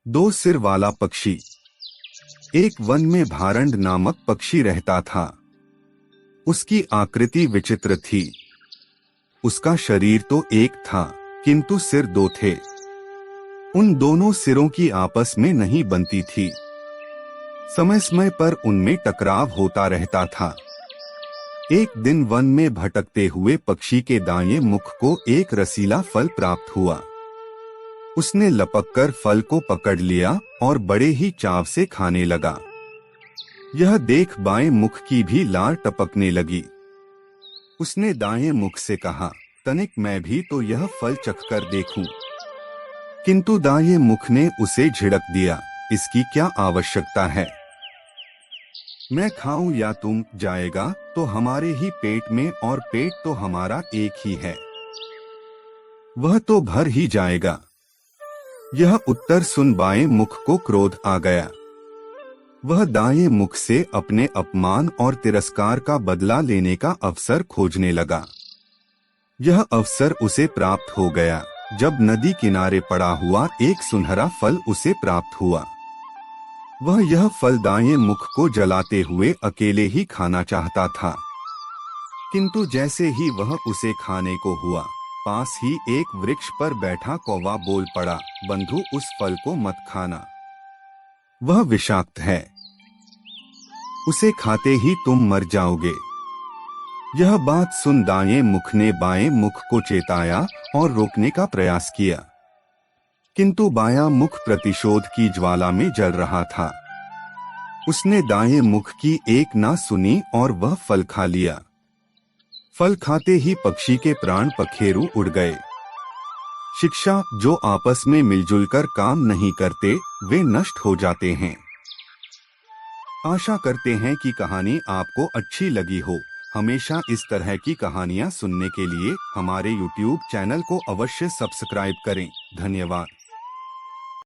दो सिर वाला पक्षी। एक वन में भारंड नामक पक्षी रहता था। उसकी आकृति विचित्र थी। उसका शरीर तो एक था, किंतु सिर दो थे। उन दोनों सिरों की आपस में नहीं बनती थी। समय समय पर उनमें टकराव होता रहता था। एक दिन वन में भटकते हुए पक्षी के दाएं मुख को एक रसीला फल प्राप्त हुआ। उसने लपककर फल को पकड़ लिया और बड़े ही चाव से खाने लगा। यह देख बाएं मुख की भी लार टपकने लगी। उसने दाएं मुख से कहा, तनिक मैं भी तो यह फल चखकर देखूं। किंतु दाएं मुख ने उसे झिड़क दिया, इसकी क्या आवश्यकता है? मैं खाऊं या तुम जाएगा तो हमारे ही पेट में, और पेट तो हमारा एक ही है, वह तो भर ही जाएगा। यह उत्तर सुन बाएं मुख को क्रोध आ गया। वह दाएं मुख से अपने अपमान और तिरस्कार का बदला लेने का अवसर खोजने लगा। यह अवसर उसे प्राप्त हो गया जब नदी किनारे पड़ा हुआ एक सुनहरा फल उसे प्राप्त हुआ। वह यह फल दाएं मुख को जलाते हुए अकेले ही खाना चाहता था, किंतु जैसे ही वह उसे खाने को हुआ, पास ही एक वृक्ष पर बैठा कौवा बोल पड़ा, बंधु उस फल को मत खाना, वह विषाक्त है। उसे खाते ही तुम मर जाओगे। यह बात सुन दाएं मुख ने बाएं मुख को चेताया और रोकने का प्रयास किया, किंतु बायां मुख प्रतिशोध की ज्वाला में जल रहा था। उसने दाएं मुख की एक ना सुनी और वह फल खा लिया। फल खाते ही पक्षी के प्राण पखेरु उड़ गए। शिक्षा, जो आपस में मिलजुल कर काम नहीं करते वे नष्ट हो जाते हैं। आशा करते हैं कि कहानी आपको अच्छी लगी हो। हमेशा इस तरह की कहानियां सुनने के लिए हमारे YouTube चैनल को अवश्य सब्सक्राइब करें। धन्यवाद।